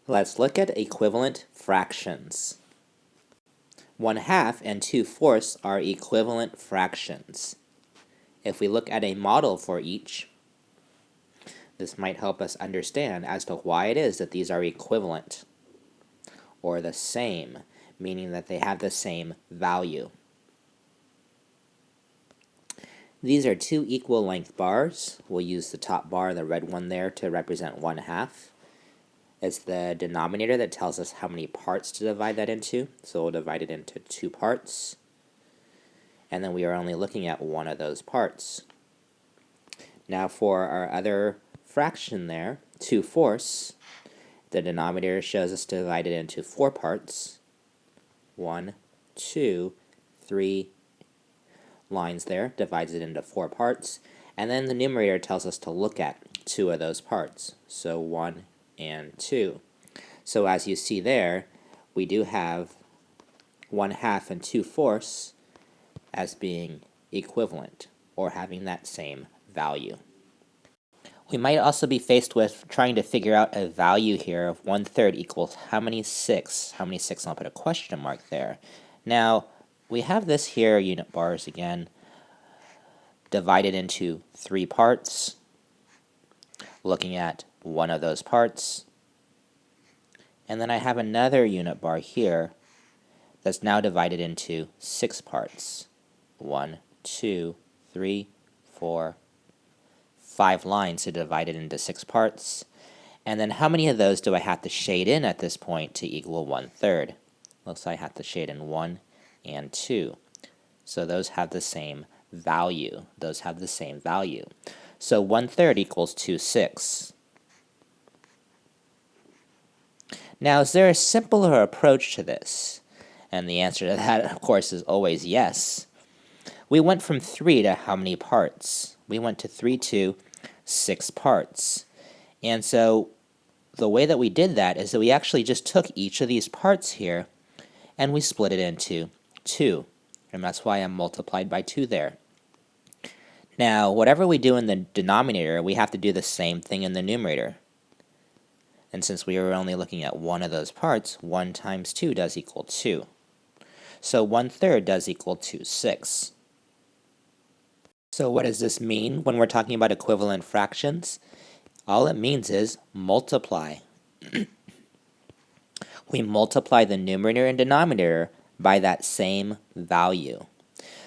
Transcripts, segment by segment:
Let's look at equivalent fractions. 1/2 and 2/4 are equivalent fractions. If we look at a model for each, this might help us understand as to why it is that these are equivalent, or the same, meaning that they have the same value. These are two equal length bars. We'll use the top bar, the red one there, to represent 1/2. It's the denominator that tells us how many parts to divide that into, so we'll divide it into 2 parts. And then we are only looking at one of those parts. Now for our other fraction there, 2/4, the denominator shows us to divide it into 4 parts. 1, 2, 3 lines there, divides it into 4 parts. And then the numerator tells us to look at 2 of those parts, so 1 and 2. So as you see there, we do have 1/2 and 2/4 as being equivalent, or having that same value. We might also be faced with trying to figure out a value here of 1/3 equals how many 6? How many 6? I'll put a question mark there. Now, we have this here, unit bars again, divided into 3 parts, looking at one of those parts. And then I have another unit bar here that's now divided into 6 parts. 1, 2, 3, 4, 5 lines to divide it into 6 parts. And then how many of those do I have to shade in at this point to equal 1/3? Looks like I have to shade in 1 and 2. So those have the same value. Those have the same value. So 1/3 equals 2/6. Now, is there a simpler approach to this? And the answer to that, of course, is always yes. We went from 3 to how many parts? We went to 3 to 6 parts. And so the way that we did that is that we actually just took each of these parts here and we split it into 2. And that's why I multiplied by 2 there. Now, whatever we do in the denominator, we have to do the same thing in the numerator. And since we were only looking at one of those parts, 1 times 2 does equal 2. So 1/3 does equal 2/6. So what does this mean when we're talking about equivalent fractions? All it means is multiply. We multiply the numerator and denominator by that same value.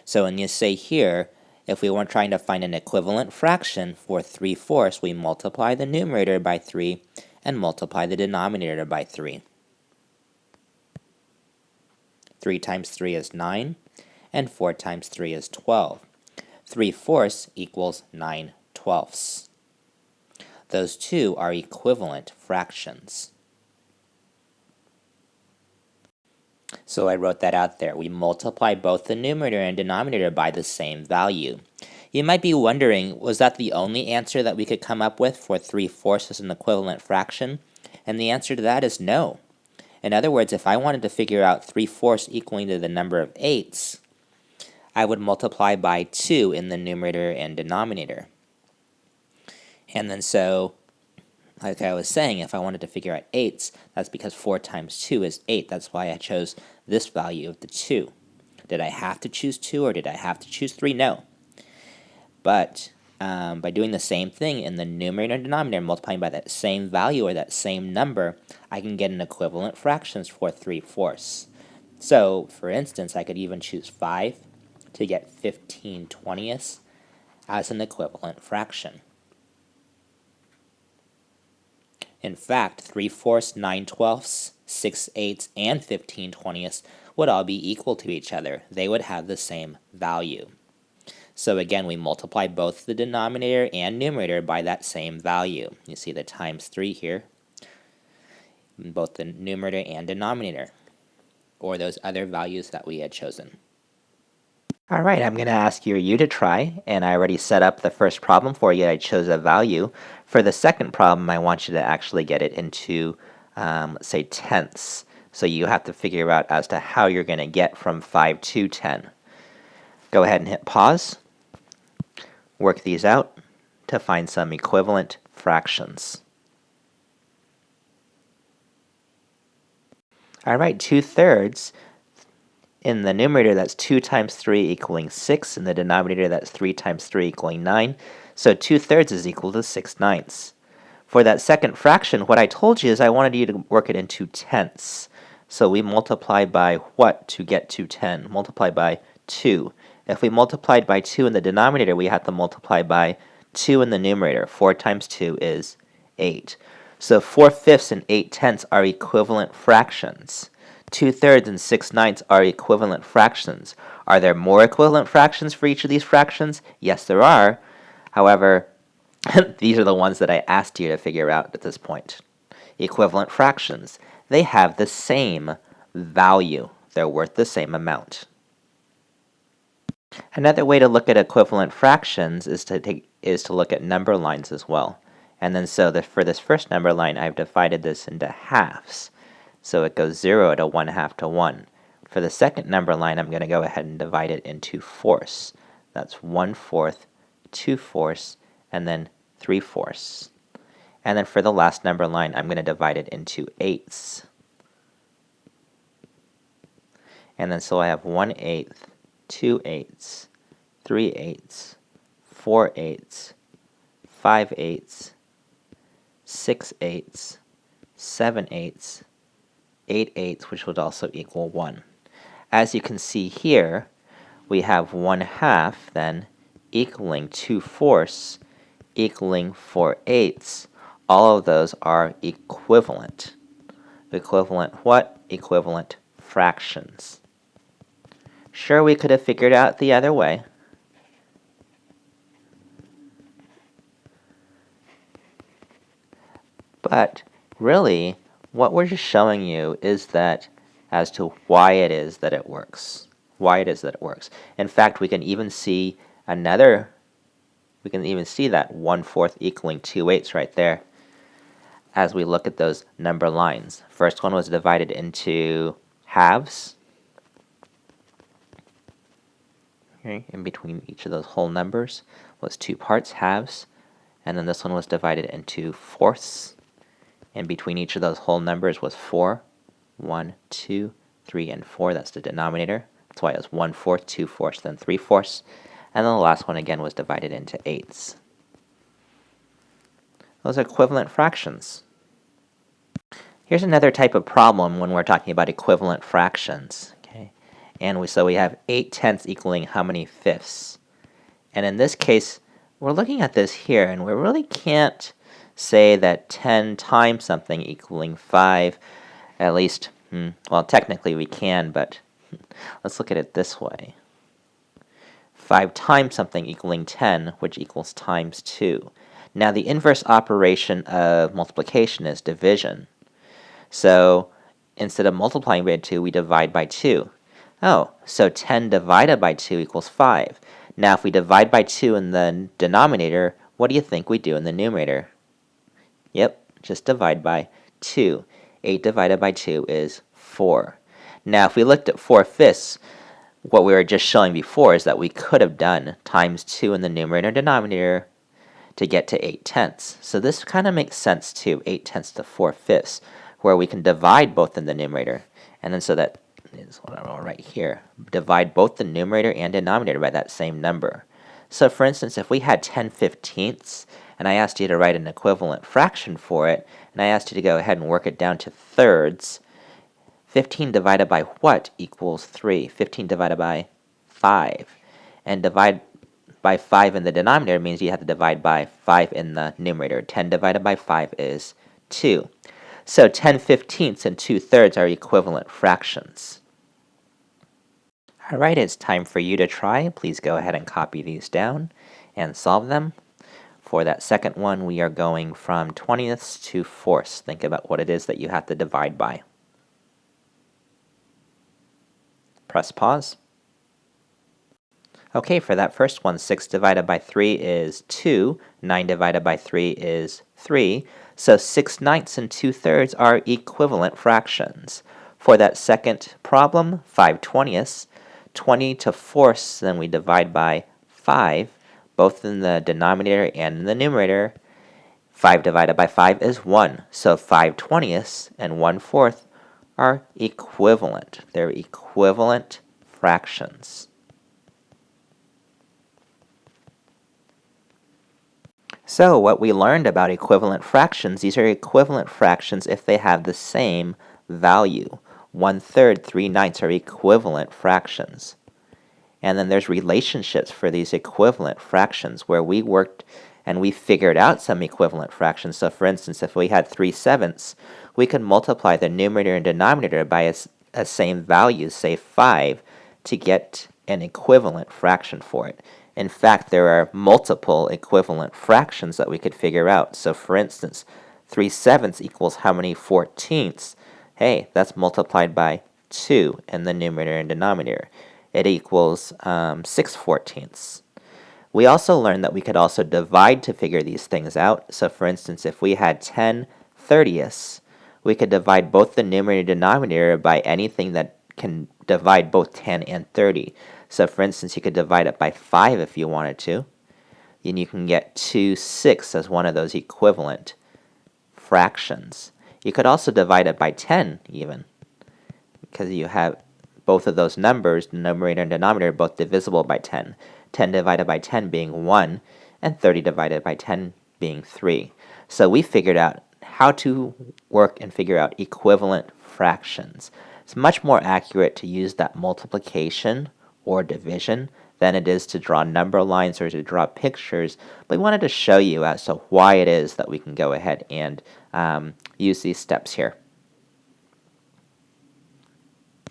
So when you say here, if we were trying to find an equivalent fraction for 3/4, we multiply the numerator by 3 and multiply the denominator by 3. 3 times 3 is 9, and 4 times 3 is 12. 3/4 equals 9/12. Those two are equivalent fractions. So I wrote that out there. We multiply both the numerator and denominator by the same value. You might be wondering, was that the only answer that we could come up with for 3/4 as an equivalent fraction? And the answer to that is no. In other words, if I wanted to figure out 3/4 equaling to the number of 8s, I would multiply by 2 in the numerator and denominator. And then so, like I was saying, if I wanted to figure out 8s, that's because 4 times 2 is 8. That's why I chose this value of the 2. Did I have to choose 2 or did I have to choose 3? No. But by doing the same thing in the numerator and denominator, multiplying by that same value or that same number, I can get an equivalent fractions for 3/4. So, for instance, I could even choose 5 to get 15/20 as an equivalent fraction. In fact, 3/4, 9/12, 6/8, and 15/20 would all be equal to each other. They would have the same value. So again, we multiply both the denominator and numerator by that same value. You see the times 3 here, both the numerator and denominator, or those other values that we had chosen. All right, I'm going to ask you to try, and I already set up the first problem for you. I chose a value. For the second problem, I want you to actually get it into, let's say, tenths. So you have to figure out as to how you're going to get from 5 to 10. Go ahead and hit pause. Work these out to find some equivalent fractions. All right, 2/3. In the numerator, that's 2 times 3 equaling 6. In the denominator, that's 3 times 3 equaling 9. So 2/3 is equal to 6/9. For that second fraction, what I told you is I wanted you to work it into tenths. So we multiply by what to get to 10? Multiply by 2. If we multiplied by 2 in the denominator, we have to multiply by 2 in the numerator. 4 times 2 is 8. So 4/5 and 8/10 are equivalent fractions. 2/3 and 6/9 are equivalent fractions. Are there more equivalent fractions for each of these fractions? Yes, there are. However, these are the ones that I asked you to figure out at this point. Equivalent fractions. They have the same value. They're worth the same amount. Another way to look at equivalent fractions is to look at number lines as well. And then for this first number line, I've divided this into halves. So it goes 0 to 1/2 to 1. For the second number line, I'm going to go ahead and divide it into fourths. That's 1/4, 2/4, and then 3/4. And then for the last number line, I'm going to divide it into eighths. And then so I have 1/8, 2/8, 3/8, 4/8, 5/8, 6/8, 7/8, 8/8, which would also equal 1. As you can see here, we have 1/2 then equaling 2/4 equaling 4/8. All of those are equivalent. Equivalent what? Equivalent fractions. Sure, we could have figured out the other way. But really, what we're just showing you is that as to why it is that it works. Why it is that it works. In fact, we can even see that 1/4 equaling 2/8 right there as we look at those number lines. First one was divided into halves. Okay, in between each of those whole numbers was 2 parts, halves. And then this one was divided into fourths. In between each of those whole numbers was 4. 1, 2, 3, and 4. That's the denominator. That's why it was 1/4, 2/4, then 3/4. And then the last one again was divided into eighths. Those are equivalent fractions. Here's another type of problem when we're talking about equivalent fractions. Okay, and we have 8/10 equaling how many fifths? And in this case, we're looking at this here, and we really can't say that 10 times something equaling 5, at least, well, technically we can, but let's look at it this way. 5 times something equaling 10, which equals times 2. Now, the inverse operation of multiplication is division. So instead of multiplying by 2, we divide by 2. Oh, so 10 divided by 2 equals 5. Now, if we divide by 2 in the denominator, what do you think we do in the numerator? Yep, just divide by 2. 8 divided by 2 is 4. Now, if we looked at 4/5, what we were just showing before is that we could have done times 2 in the numerator and denominator to get to 8/10. So this kind of makes sense too, 8/10 to 4/5, where we can divide both in the numerator. And then so that is what I wrote right here. Divide both the numerator and denominator by that same number. So for instance, if we had 10/15, and I asked you to write an equivalent fraction for it, and I asked you to go ahead and work it down to thirds, 15 divided by what equals 3? 15 divided by 5. And divide by 5 in the denominator means you have to divide by 5 in the numerator. 10 divided by 5 is 2. So 10/15 and 2/3 are equivalent fractions. All right, it's time for you to try. Please go ahead and copy these down and solve them. For that second one, we are going from 20ths to fourths. Think about what it is that you have to divide by. Press pause. Okay, for that first one, 6 divided by 3 is 2. 9 divided by 3 is 3. So 6/9 and 2/3 are equivalent fractions. For that second problem, 5/20, 20 to fourths, then we divide by 5, both in the denominator and in the numerator. 5 divided by 5 is 1. So 5/20 and 1/4 are equivalent. They're equivalent fractions. So what we learned about equivalent fractions, these are equivalent fractions if they have the same value. 1/3, 3/9 are equivalent fractions. And then there's relationships for these equivalent fractions where we worked and we figured out some equivalent fractions. So for instance, if we had 3/7, we could multiply the numerator and denominator by a same value, say 5, to get an equivalent fraction for it. In fact, there are multiple equivalent fractions that we could figure out. So for instance, 3/7 equals how many 14ths? Hey, that's multiplied by 2 in the numerator and denominator. It equals 6/14. We also learned that we could also divide to figure these things out. So for instance, if we had 10/30, we could divide both the numerator and denominator by anything that can divide both 10 and 30. So for instance, you could divide it by 5 if you wanted to. And you can get 2/6 as one of those equivalent fractions. You could also divide it by 10 even, because you have both of those numbers, the numerator and denominator, both divisible by 10. 10 divided by 10 being 1, and 30 divided by 10 being 3. So we figured out how to work and figure out equivalent fractions. It's much more accurate to use that multiplication or division than it is to draw number lines or to draw pictures, but we wanted to show you as to why it is that we can go ahead and use these steps here.